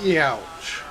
Ouch.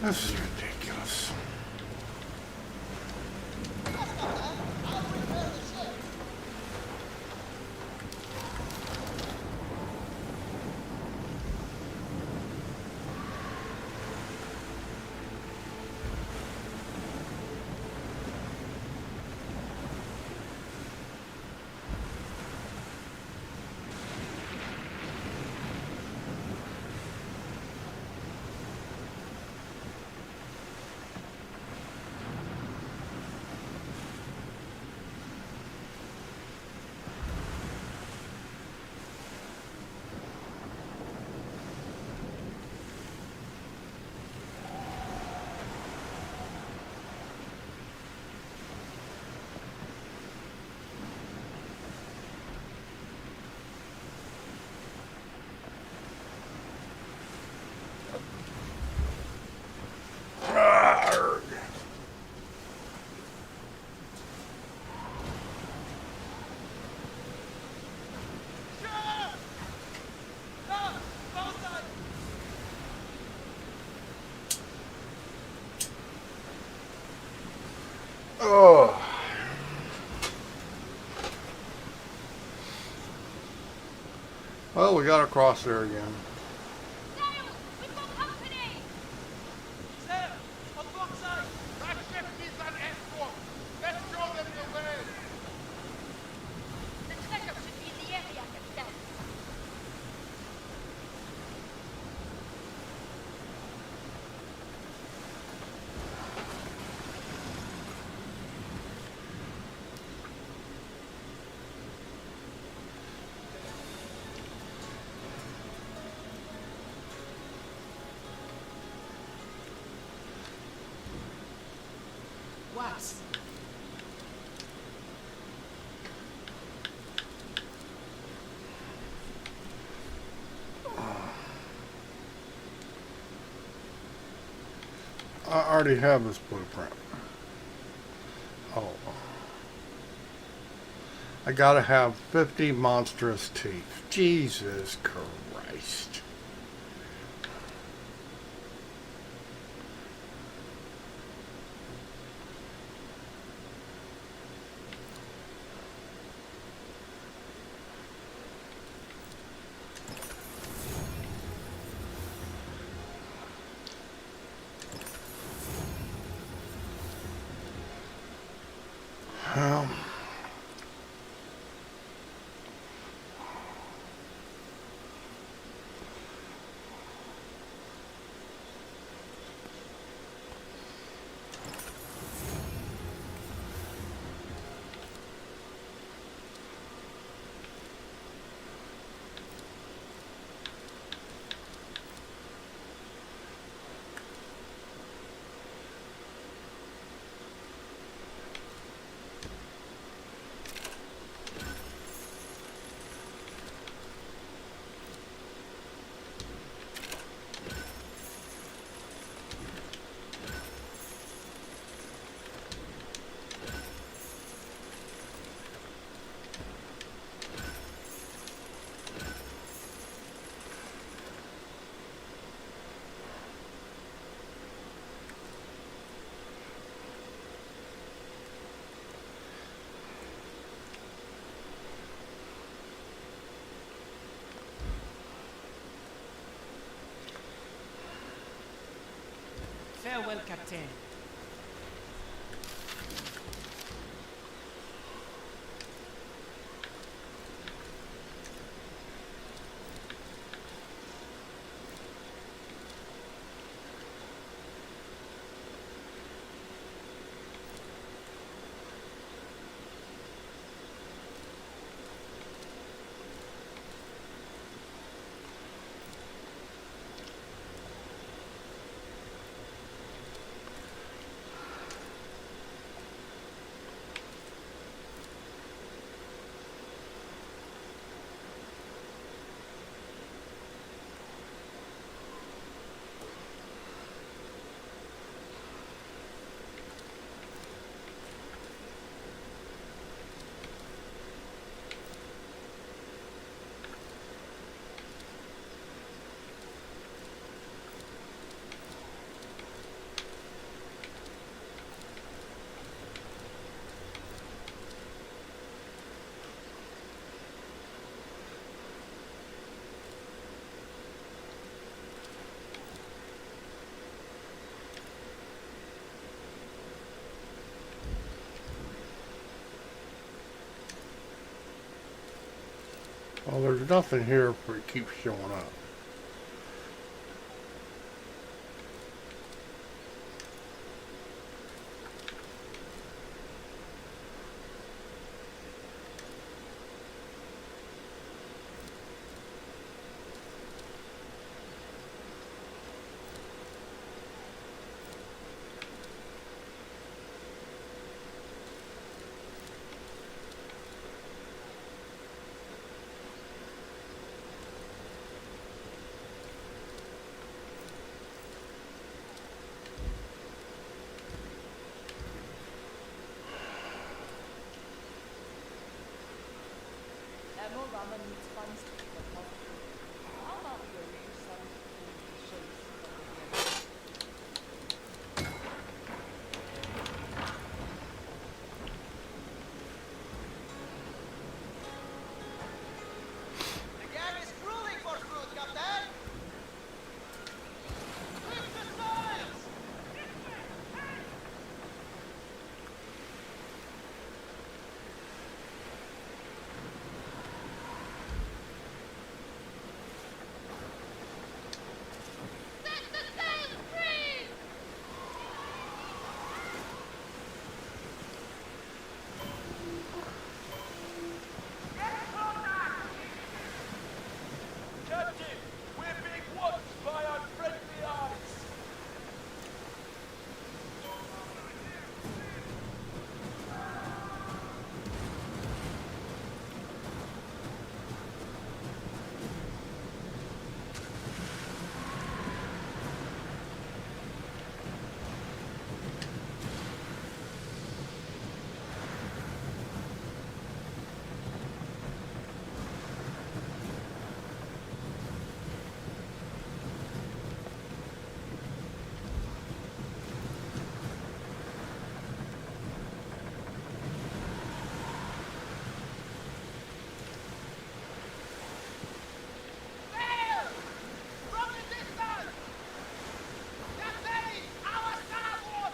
This is ridiculous. Oh. Well, we got across there again. What? I already have this blueprint. Oh. I gotta have 50 monstrous teeth. Jesus Christ. Well, Farewell, Captain. Well, there's nothing here for it keeps showing up. Admiral Raman needs funds to keep the health free. How about we arrange some to show you some of the The gang is drooling for food, Captain! Quick missiles! Set the sails free! Captain, we're being watched by unfriendly eyes. Sail! From the distance! Captain is our starboard!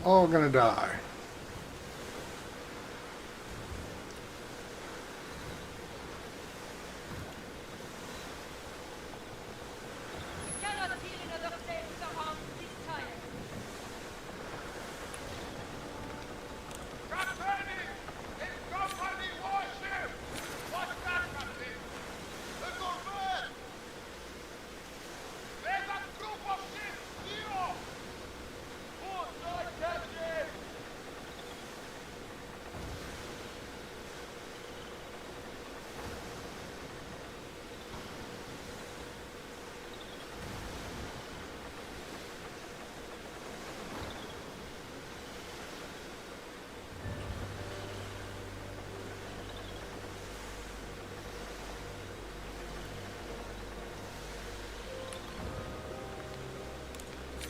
all gonna die. Cannot heal another flames around this time. Captain! It's company warship! What's that, Captain? A corvette! There's a group of ships! Zero! Port side, Captain!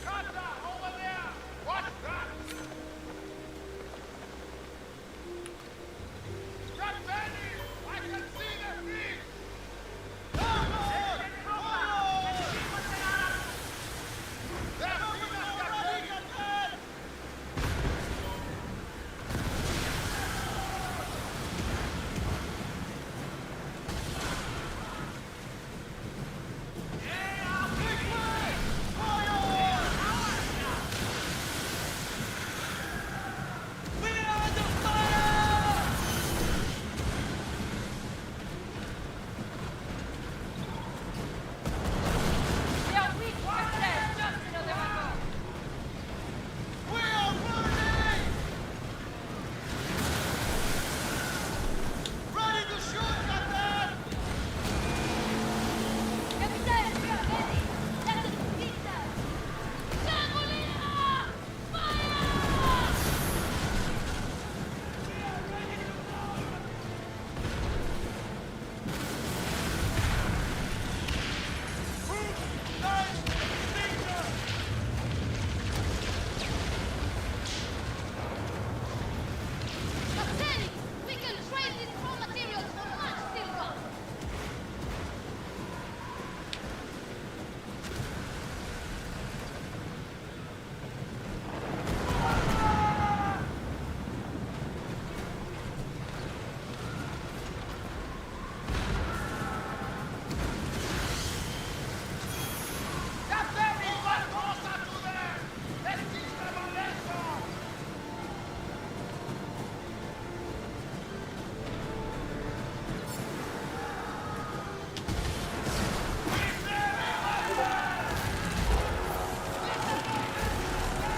Kata, over there! What's that? Captain! I can see the fleet! They're seeing us, Captain! We are weak horses. Just another battle. We are burning! Ready to shoot, Captain! Captain, we are ready. Let us beat them. Semolina! Fire! Captain, we can trade these raw materials for much silver. Captain, move us closer to them! Let's teach them a lesson!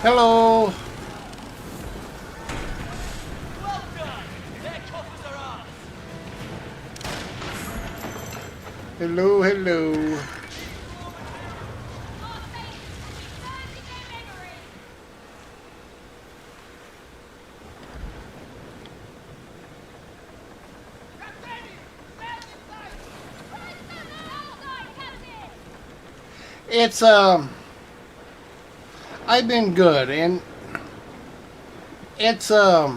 Hello. Well done! Their coffers are ours! Hello, hello. More faith will be burned in their memory. Captain! Stand inside! Press them outside, Captain! It's I've been good, and it's not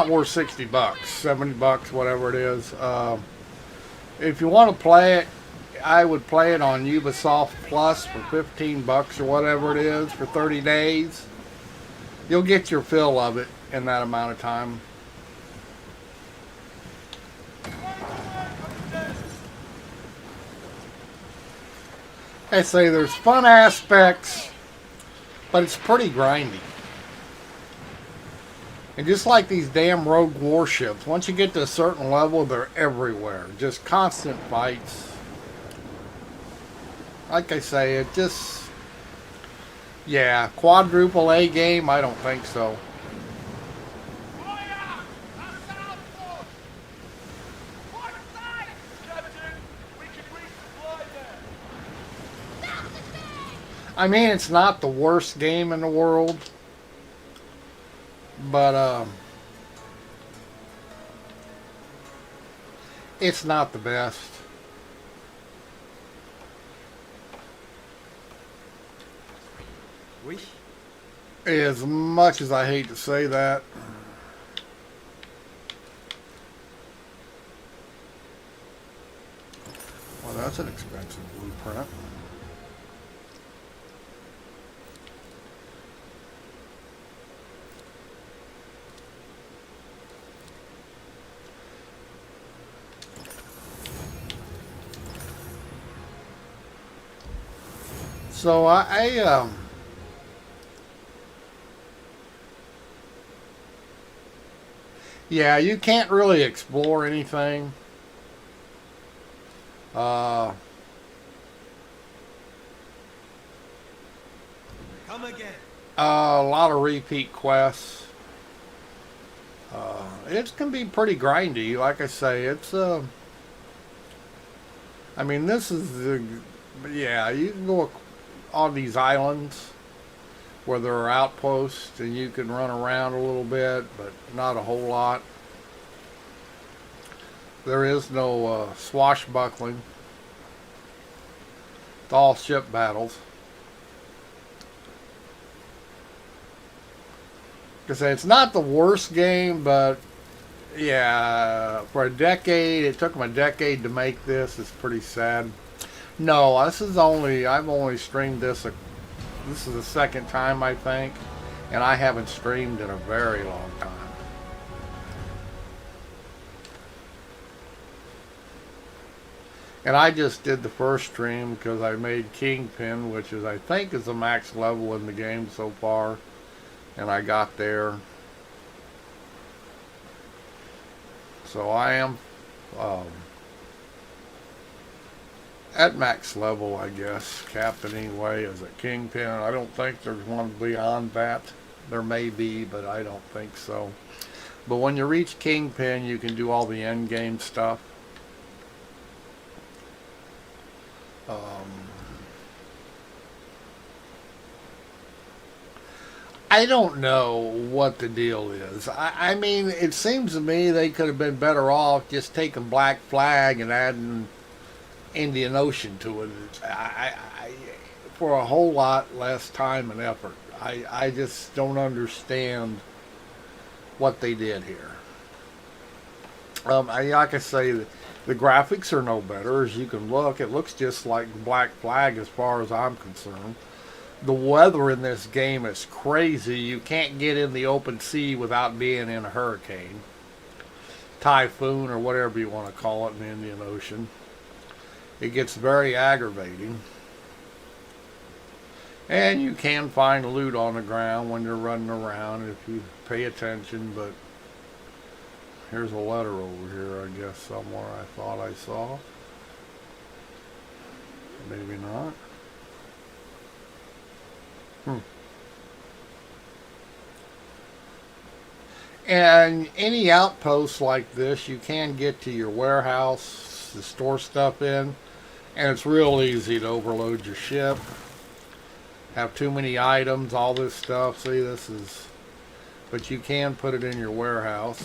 worth $60, $70, whatever it is. If you want to play it, I would play it on Ubisoft Plus for $15 or whatever it is for 30 days. You'll get your fill of it in that amount of time. I say there's fun aspects, but it's pretty grindy. And just like these damn rogue warships, once you get to a certain level, they're everywhere. Just constant fights. Like I say, it just... Yeah, quadruple A game? I don't think so. Fire! That's our force! Port side! Captain, we can resupply them! I mean, it's not the worst game in the world. But, it's not the best. Oui. As much as I hate to say that. Well, that's an expensive blueprint. So yeah, you can't really explore anything. Uh, Come again. a lot of repeat quests. It can be pretty grindy. Like I say, it's I mean, this is the yeah. You can go on these islands where there are outposts, and you can run around a little bit, but not a whole lot. There is no swashbuckling. It's all ship battles. Like I say, it's not the worst game, but yeah, for a decade, it took them a decade to make this. It's pretty sad. No, I've only streamed this. This is the second time, I think, and I haven't streamed in a very long time. And I just did the first stream because I made Kingpin, which is, I think, is the max level in the game so far. And I got there. So I am at max level, I guess. Captain anyway is a Kingpin. I don't think there's one beyond that. There may be, but I don't think so. But when you reach Kingpin, you can do all the end game stuff. I don't know what the deal is. I mean, it seems to me they could have been better off just taking Black Flag and adding Indian Ocean to it. For a whole lot less time and effort. I just don't understand what they did here. Like I say, the graphics are no better. As you can look, it looks just like Black Flag as far as I'm concerned. The weather in this game is crazy. You can't get in the open sea without being in a hurricane, typhoon, or whatever you want to call it in the Indian Ocean. It gets very aggravating. And you can find loot on the ground when you're running around if you pay attention, but here's a letter over here, I guess, somewhere I thought I saw. Maybe not. And any outpost like this, you can get to your warehouse to store stuff in, and it's real easy to overload your ship. Have too many items, all this stuff. See, this is, but you can put it in your warehouse,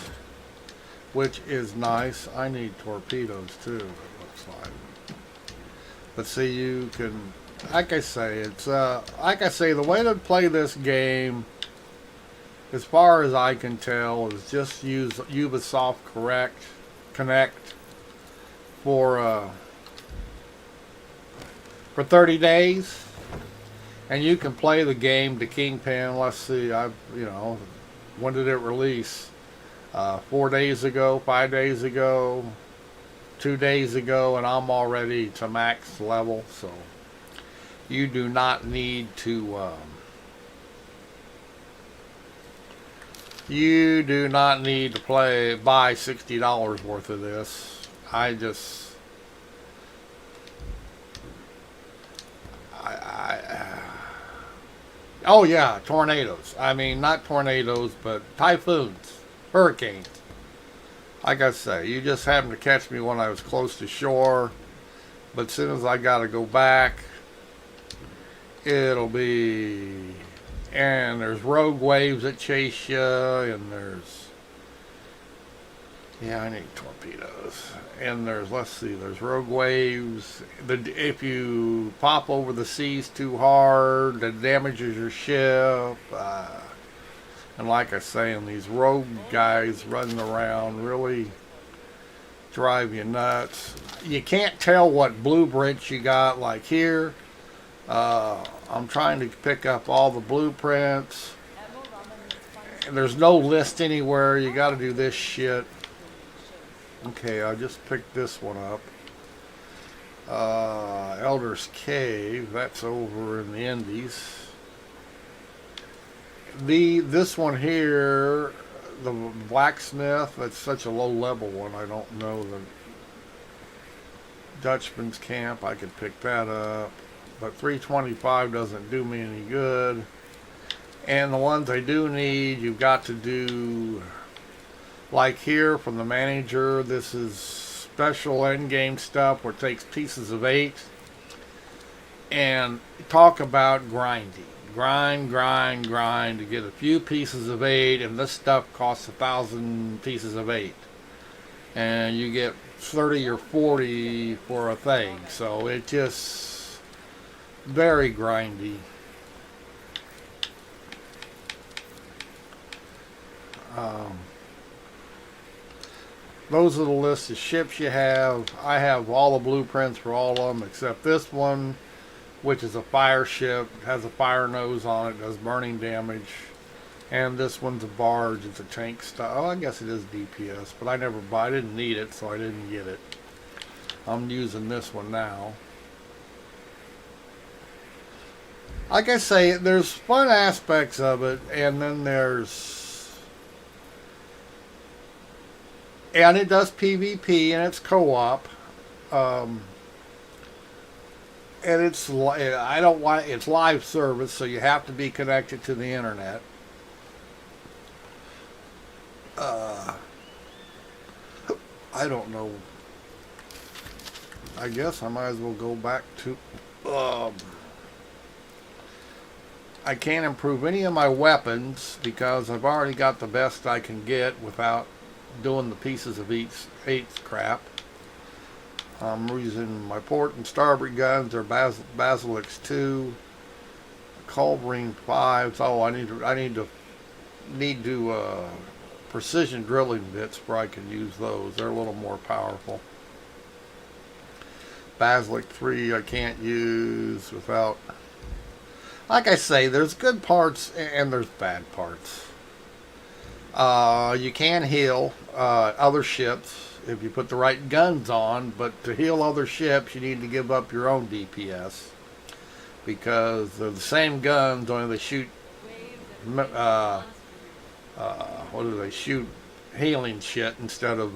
which is nice. I need torpedoes too, it looks like. But see, you can, like I say, it's the way to play this game, as far as I can tell, is just use Ubisoft Connect for 30 days, and you can play the game to Kingpin. Let's see, when did it release? 4 days ago, 5 days ago, 2 days ago, and I'm already to max level, so you do not need to buy $60 worth of this. Oh yeah, tornadoes. I mean, not tornadoes, but typhoons, hurricanes. Like I say, you just happened to catch me when I was close to shore, but as soon as I gotta go back, it'll be, and there's rogue waves that chase you, and I need torpedoes. And let's see, there's rogue waves. If you pop over the seas too hard, it damages your ship. And like I say, and these rogue guys running around really drive you nuts. You can't tell what blueprints you got, like here. I'm trying to pick up all the blueprints. There's no list anywhere. You got to do this shit. Okay, I just picked this one up. Elder's Cave, that's over in the Indies. This one here, the blacksmith, that's such a low level one. I don't know the Dutchman's Camp. I could pick that up, but 325 doesn't do me any good. And the ones I do need, you've got to do, like here from the manager. This is special end game stuff where it takes pieces of 8, and talk about grinding. Grind to get a few pieces of 8, and this stuff costs 1,000 pieces of 8, and you get 30 or 40 for a thing. So it just very grindy. Those are the list of ships you have. I have all the blueprints for all of them except this one, which is a fire ship. It has a fire nose on it, does burning damage. And this one's a barge. It's a tank style. Oh, I guess it is DPS, but I didn't need it, so I didn't get it. I'm using this one now. Like I say, there's fun aspects of it, and then and it does PvP, and it's co-op. And it's live service, so you have to be connected to the internet. I don't know. I guess I might as well go back to. I can't improve any of my weapons because I've already got the best I can get without doing the pieces of each crap. I'm using my port and starboard guns. They're Basilisk 2, Culverine 5. Oh, I need to precision drilling bits where I can use those. They're a little more powerful. Basilisk 3 I can't use without. Like I say, there's good parts and there's bad parts. You can heal other ships if you put the right guns on, but to heal other ships you need to give up your own DPS because they're the same guns, only they shoot what do they shoot? Healing shit instead of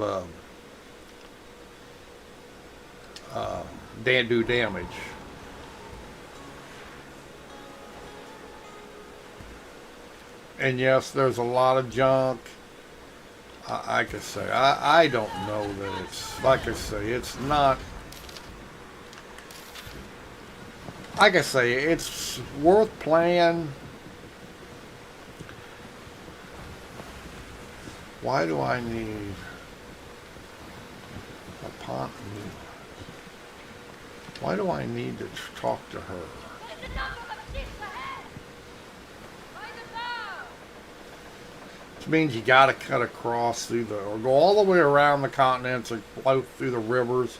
do damage. And yes, there's a lot of junk. I could say I don't know that it's, like I say, it's not. Like I say, it's worth playing. Why do I need a pot? Why do I need to talk to her? Which means you got to cut across through or go all the way around the continents and float through the rivers.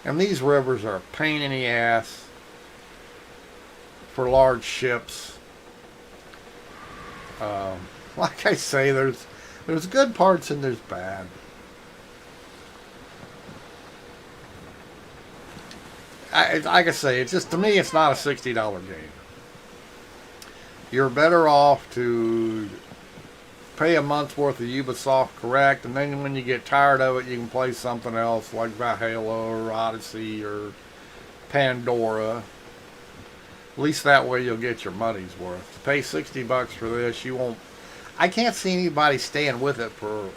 And these rivers are a pain in the ass for large ships. Like I say, there's good parts and there's bad. Like I say, it's just, to me, it's not a $60 game. You're better off to pay a month's worth of Ubisoft Correct, and then when you get tired of it, you can play something else like Valhalla or Odyssey or Pandora. At least that way you'll get your money's worth. To pay $60 for this, you won't. I can't see anybody staying with it for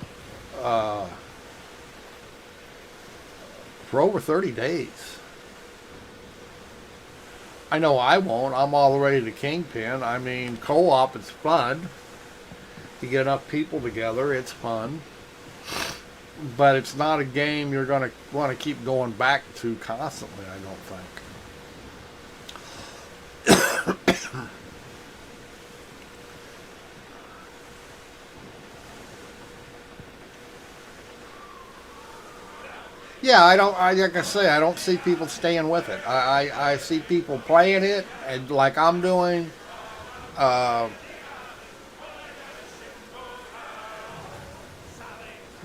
over 30 days. I know I won't. I'm all the way to Kingpin. I mean, co-op is fun. You get enough people together, it's fun. But it's not a game you're going to want to keep going back to constantly, I don't think. Yeah, like I say, I don't see people staying with it. I see people playing it, and like I'm doing. But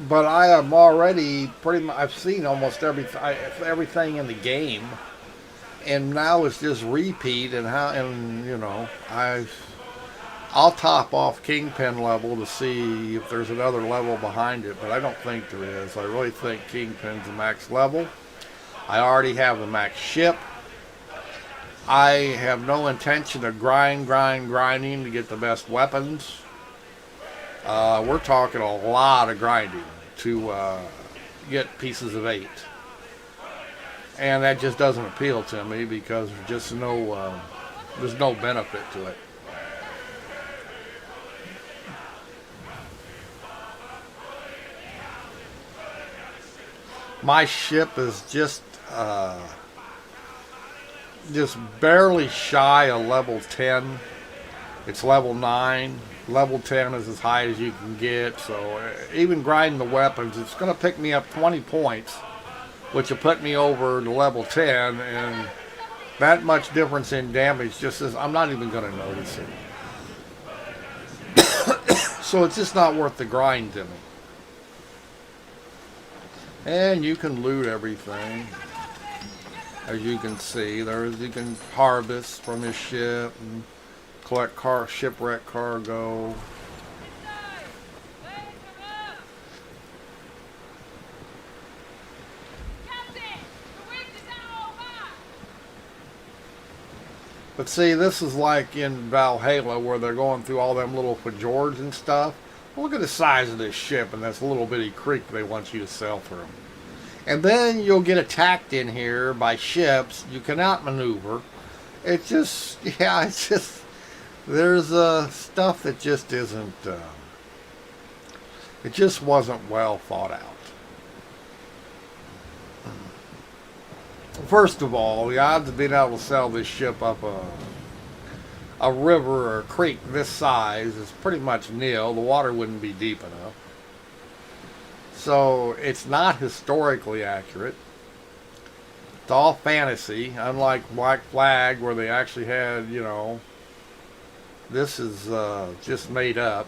I am already pretty much. I've seen almost everything in the game. And now it's just repeat and you know, I'll top off Kingpin level to see if there's another level behind it, but I don't think there is. I really think Kingpin's the max level. I already have the max ship. I have no intention of grinding to get the best weapons. We're talking a lot of grinding to get pieces of 8. And that just doesn't appeal to me because there's no benefit to it. My ship is just barely shy of level 10. It's level 9. Level 10 is as high as you can get. So even grinding the weapons, it's going to pick me up 20 points, which will put me over to level 10. And that much difference in damage just is, I'm not even going to notice it. So it's just not worth the grind to me. And you can loot everything. As you can see, you can harvest from your ship and collect shipwreck cargo. But see, this is like in Valhalla where they're going through all them little fjords and stuff. Look at the size of this ship and this little bitty creek they want you to sail through. And then you'll get attacked in here by ships you cannot maneuver. It's just, yeah, it's just, there's stuff that just isn't, it just wasn't well thought out. First of all, the odds of being able to sail this ship up a river or a creek this size is pretty much nil. The water wouldn't be deep enough. So it's not historically accurate. It's all fantasy, unlike Black Flag where they actually had, you know, this is just made up.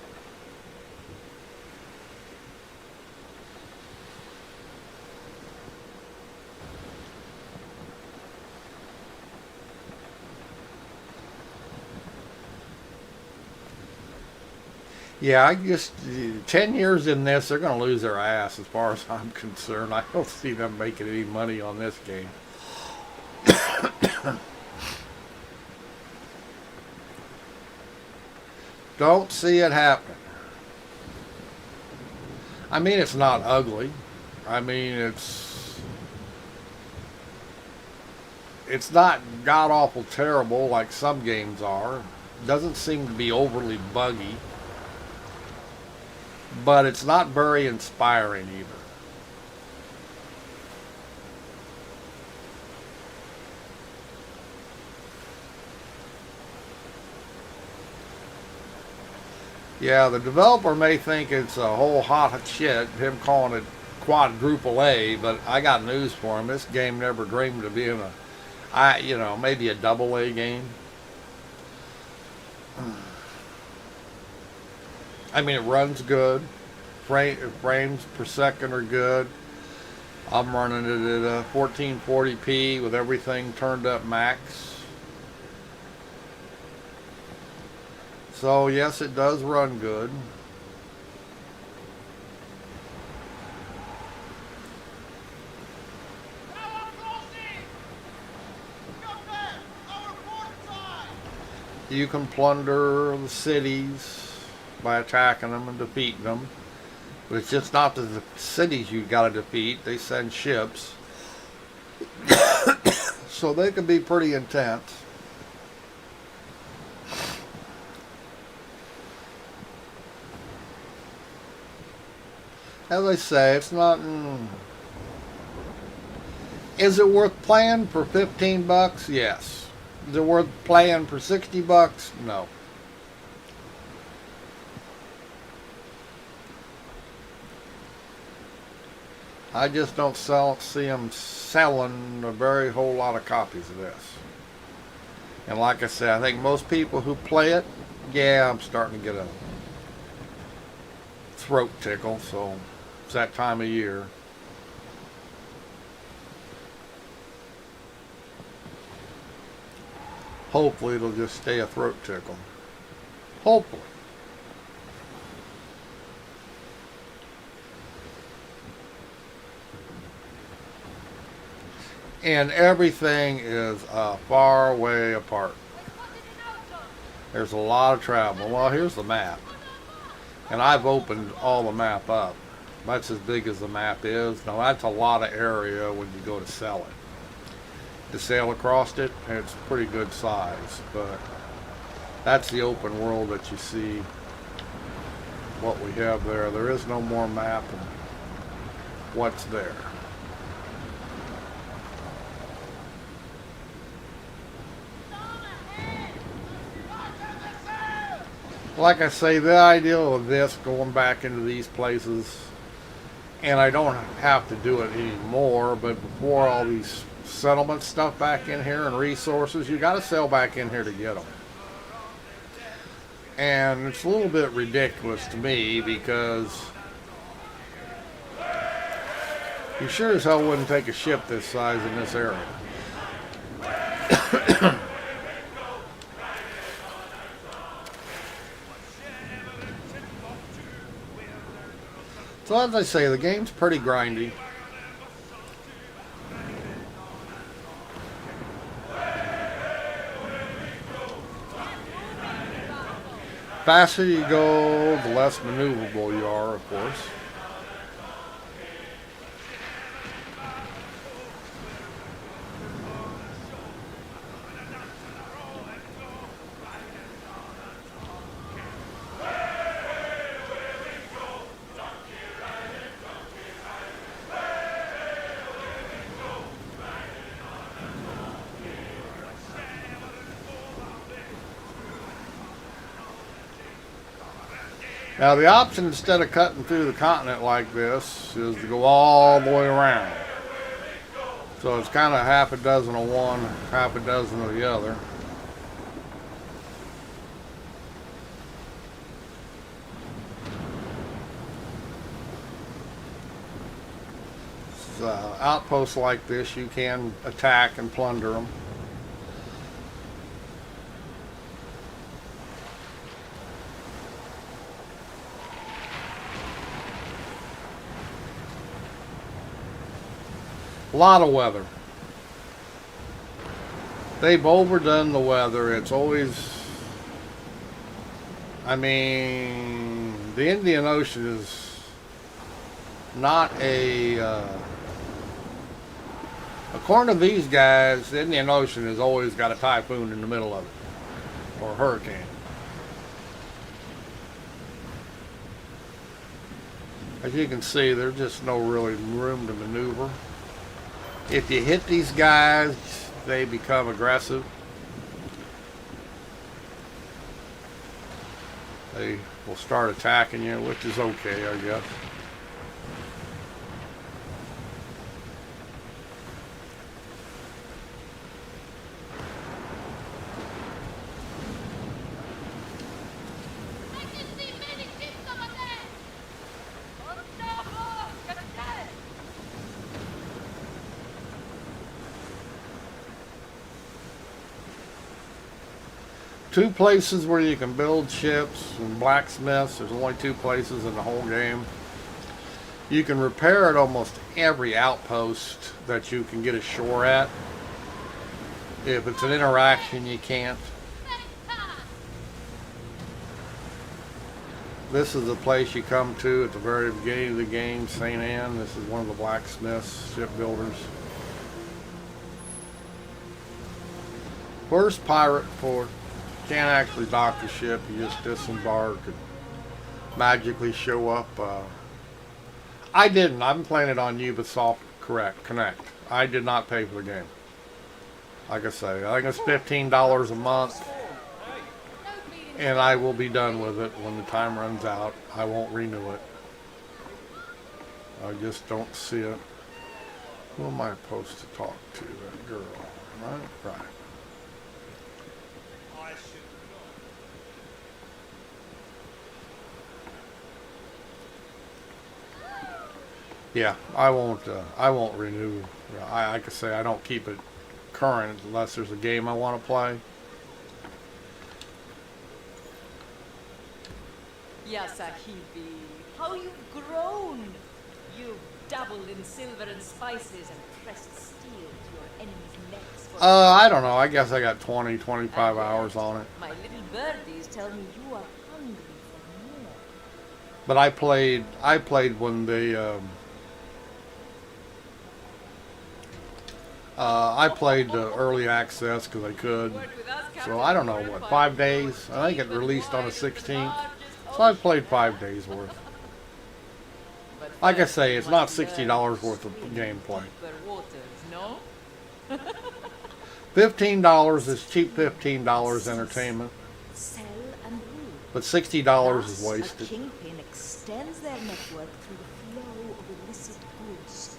Yeah, I just 10 years in this, they're going to lose their ass as far as I'm concerned. I don't see them making any money on this game. Don't see it happening. I mean, it's not ugly. I mean, it's not god-awful terrible like some games are. Doesn't seem to be overly buggy. But it's not very inspiring either. Yeah, the developer may think it's a whole hot shit, him calling it quadruple A, but I got news for him. This game never dreamed of being maybe a double A game. I mean, it runs good. Frames per second are good. I'm running it at 1440p with everything turned up max. So yes, it does run good. You can plunder the cities by attacking them and defeating them. But it's just not the cities you got to defeat. They send ships. So they can be pretty intense. As I say, it's not... Is it worth playing for 15 bucks? Yes. Is it worth playing for 60 bucks? No. I just don't see them selling a very whole lot of copies of this. And like I said, I think most people who play it, yeah, I'm starting to get a throat tickle, so it's that time of year. Hopefully it'll just stay a throat tickle. Hopefully. And everything is far way apart. There's a lot of travel. Well, here's the map. And I've opened all the map up. That's as big as the map is. Now that's a lot of area when you go to sell it. To sail across it, it's pretty good size. But that's the open world that you see. What we have there. There is no more map of what's there. Like I say, the idea of this going back into these places, and I don't have to do it anymore, but before all these settlement stuff back in here and resources, you got to sail back in here to get them. And it's a little bit ridiculous to me because you sure as hell wouldn't take a ship this size in this area. So as I say, the game's pretty grindy. Faster you go, the less maneuverable you are, of course. Now the option, instead of cutting through the continent like this, is to go all the way around. So it's kind of half a dozen of one, half a dozen of the other. Outposts like this, you can attack and plunder them. A lot of weather. They've overdone the weather. It's always, I mean, the Indian Ocean is not a, according to these guys, the Indian Ocean has always got a typhoon in the middle of it, or a hurricane. As you can see, there's just no really room to maneuver. If you hit these guys, they become aggressive. They will start attacking you, which is okay, I guess. I can see many ships over there. Two places where you can build ships and blacksmiths. There's only two places in the whole game. You can repair at almost every outpost that you can get ashore at. If it's an interaction, you can't. This is the place you come to at the very beginning of the game, St. Anne. This is one of the blacksmiths, shipbuilders. First pirate port. Can't actually dock the ship, you just disembark and magically show up. I didn't. I'm playing it on Ubisoft Connect. I did not pay for the game. Like I say, I think it's $15 a month, and I will be done with it when the time runs out. I won't renew it. I just don't see it. Who am I supposed to talk to? That girl, right? Right. Yeah, I won't renew. Like I say, I don't keep it current unless there's a game I want to play. Ya Sahibi, how you've grown! You've dabbled in silver and spices and pressed steel to your enemies' necks for I don't know. I guess I got 20, 25 And yet, hours on it. My little birdies tell me you are hungry for more. But I played when they, I played early access because I could. Work with us, So Captain. I don't know, We're what, fine. 5 days? I think it Deep and released on the wide as the 16th. largest So I ocean. played 5 days worth. But Like I first say, you it's not must learn $60 to worth of swim in gameplay. deeper waters, no? $15 is cheap. $15 entertainment, Sell and rule. but $60 is Thus, a wasted. kingpin extends their network through the flow of illicit goods.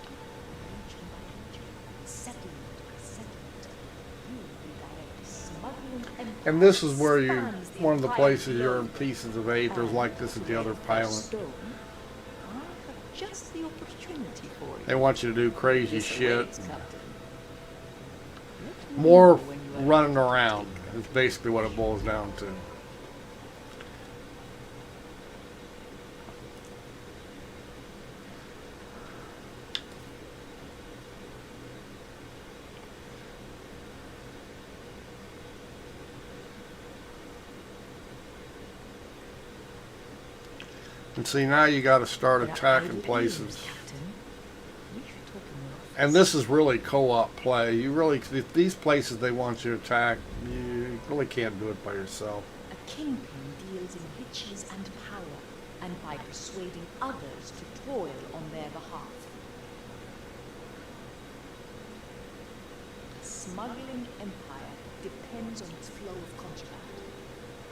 Region by region, settlement by settlement, you redirect smuggling empire And this is where you, spans the one of the entire places you earn globe. pieces of eight. There's like this at the other pilot. Stone, I have just the opportunity for you. They want you to do crazy This shit. awaits, Captain. Let me More know when you are running ready to around take is basically what it boils down to. And see, now you got to start There are attacking ideas, places. Captain. We should talk in your And this is really co-op play. You really, these places they want you to attack, you really can't do it by yourself. A kingpin deals in riches and power, and by persuading others to toil on their behalf. A smuggling empire depends on its flow of contraband.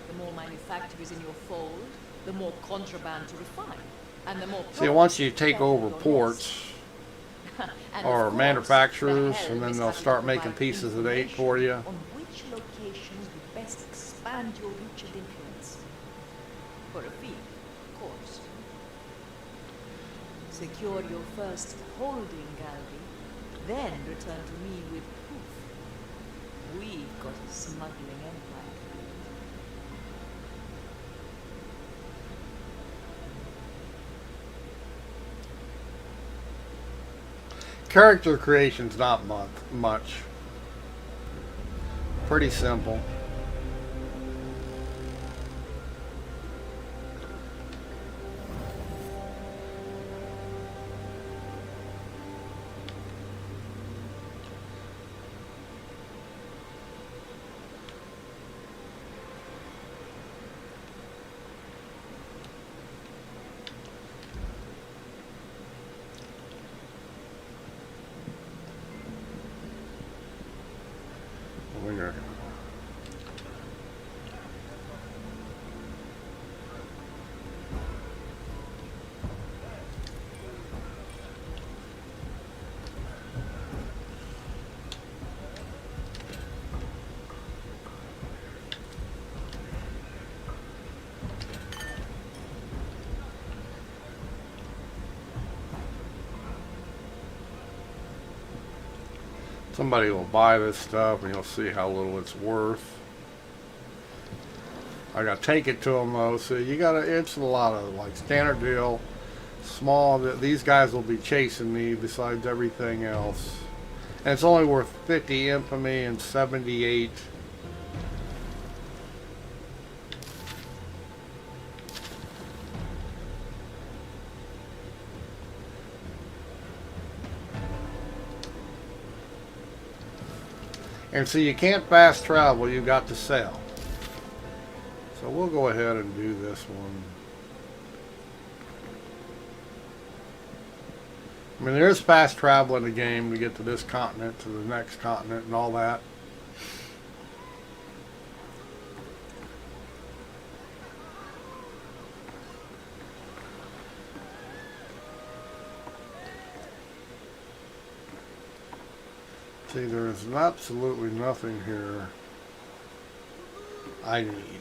The more manufacturers in your fold, the more contraband to refine, and the more. See, once you take over ports And or of course, manufacturers, the and helm then is they'll happy to start making provide pieces of eight for you. information on which locations would best expand your reach and influence. For a fee, of course. Secure your first holding, Galbi, then return to me with proof. We've got a smuggling empire. Character creation's not much. Pretty simple. Winger. Somebody will buy this stuff and you'll see how little it's worth. I gotta take it to them though, so you gotta, it's a lot of like standard deal, small, these guys will be chasing me besides everything else. And it's only worth 50 infamy and 78. And so you can't fast travel, you've got to sell. So we'll go ahead and do this one. I mean, there is fast travel in the game to get to this continent, to the next continent, and all that. See, there's absolutely nothing here I need.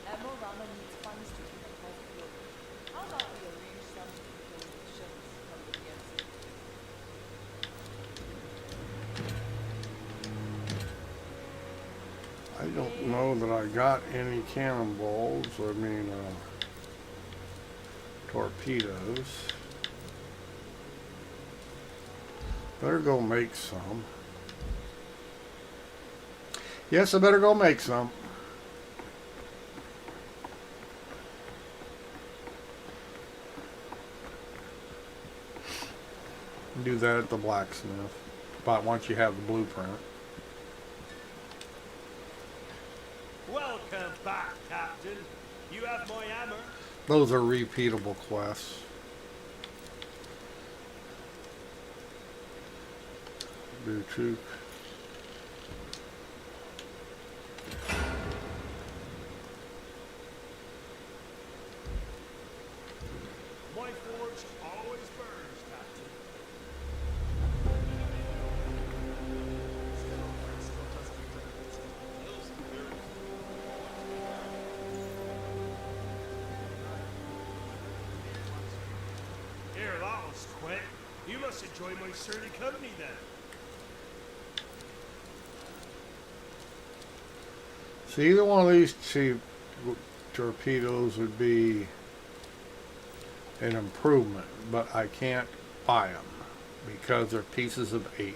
Admiral Rama needs funds to keep the health flow. How about we don't know that I got any cannonballs. I mean, torpedoes. Better go make some. Yes, I better go make some. Do that at the blacksmith. But once you have the blueprint. Welcome back, Captain. You have my hammer. Those are repeatable quests. Do two. My forge always burns, Captain. Here, that was quick. You must enjoy my surly company then. So either one of these two torpedoes would be an improvement, but I can't buy them because they're pieces of 8.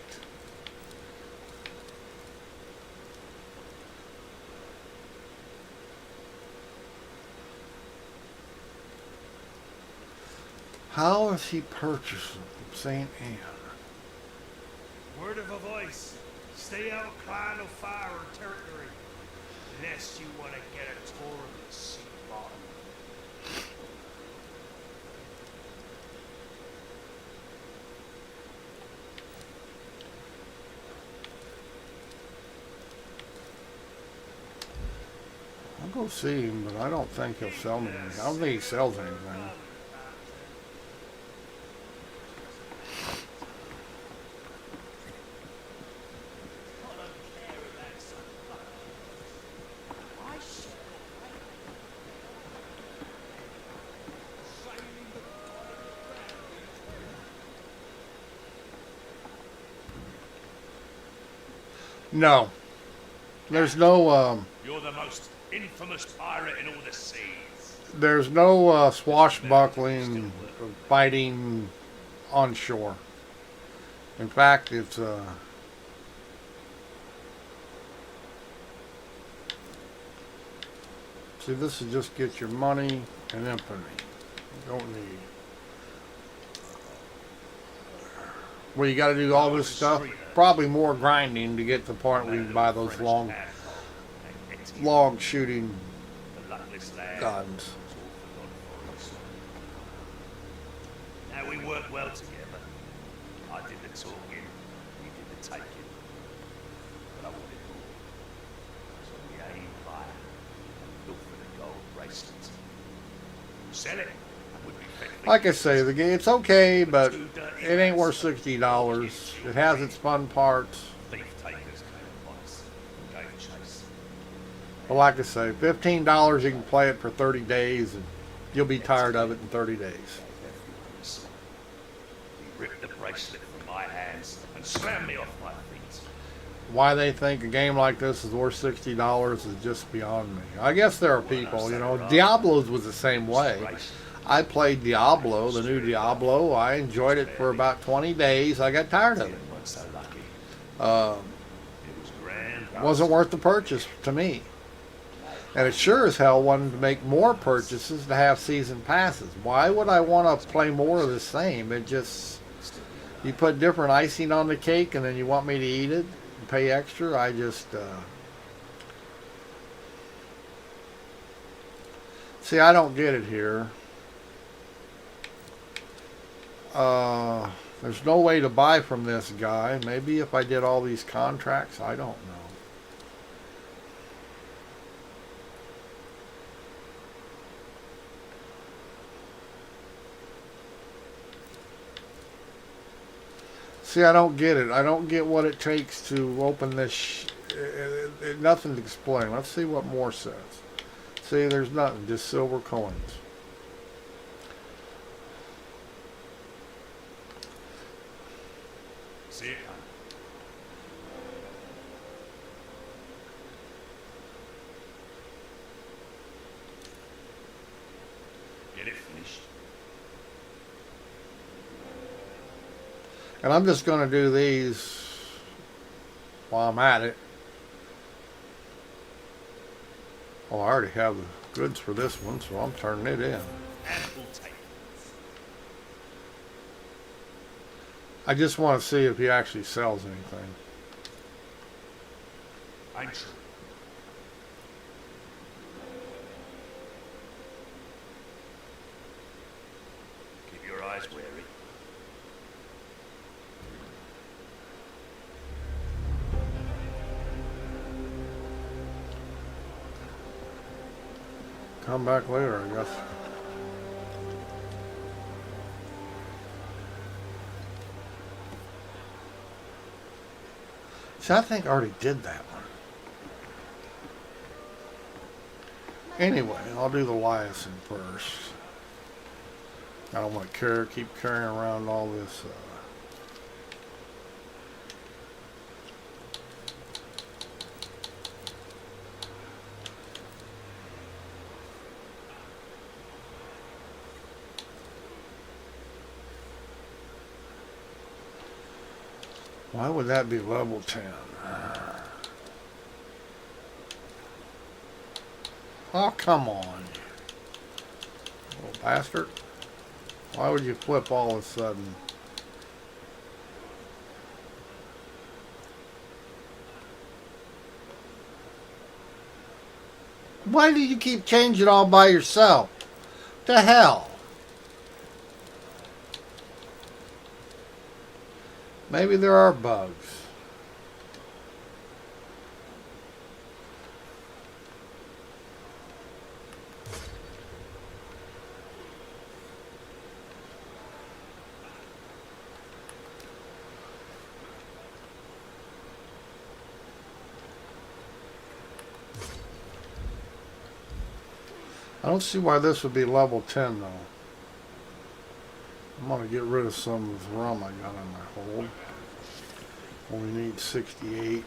How is he purchasing from St. Anne? Word of a voice. Stay out of clan of fire or territory. Unless you want to get a tour of the sea bottom. I'll go see him, but I don't think he'll sell me anything. I don't think he sells anything. I should No. There's no, You're the most infamous pirate in all the seas. there's no swashbuckling fighting on shore. In fact, it's see, this is just get your money and infamy. You don't need. Well, you got to do all this stuff. Probably more grinding to get to the point where you can buy those long shooting guns. Now we work well together. I did the talking, you did the taking. But I wanted more. So we aim higher. Look for the gold bracelet. Sell it. Would be fairly Like I say, the game it's okay, but it ain't worth $60. It has its fun parts. thief takers came upon us and gave chase. But like I say, $15 you can play it for 30 days, and you'll be tired of it in 30 days. He ripped the bracelet from my hands and slammed me off my feet. Why they think a game like this is worth $60 is just beyond me. I guess there are people, you know, Diablo's was the same way. I played Diablo, the new Diablo. I enjoyed it for about 20 days. I got tired of it. Weren't so lucky. It It was grand. wasn't worth the purchase to me. And it sure as hell wanted to make more purchases to have season passes. Why would I want to play more of the same? It just, you put different icing on the cake and then you want me to eat it and pay extra. I just, see, I don't get it here. There's no way to buy from this guy. Maybe if I did all these contracts, I don't know. See, I don't get it. I don't get what it takes to open this. Nothing to explain. Let's see what more says. See, there's nothing. Just silver coins. See it? And I'm just going to do these while I'm at it. Oh, I already have the goods for this one, so I'm turning it in. And we'll take it. I just want to see if he actually sells anything. I'm true. Keep your eyes wary. Come back later, I guess. See, I think I already did that one. Anyway, I'll do the Liason first. I don't want to keep carrying around all this. Why would that be level 10? Oh, come on. Little bastard. Why would you flip all of a sudden? Why do you keep changing all by yourself? The hell? Maybe there are bugs. I don't see why this would be level 10 though. I'm going to get rid of some of the rum I got on my hold. Only need 68.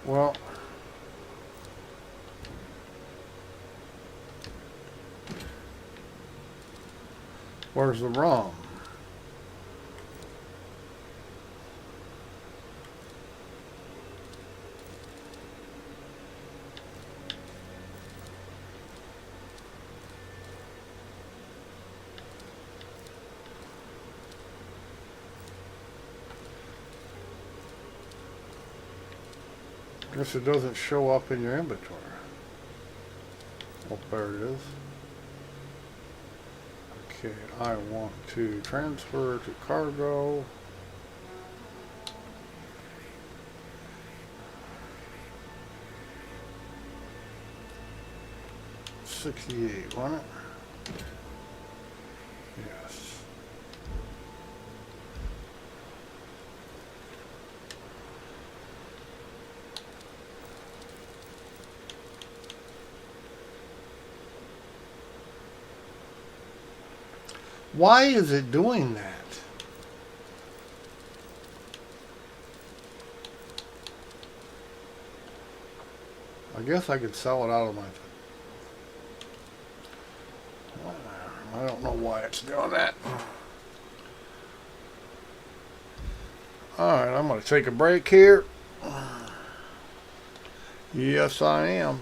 Well, where's the rum? Guess it doesn't show up in your inventory. Oh, there it is. Okay, I want to transfer to cargo. $68, wasn't it? Yes. Why is it doing that? I guess I could sell it out of my... I don't know why it's doing that. Alright, I'm going to take a break here. Yes, I am.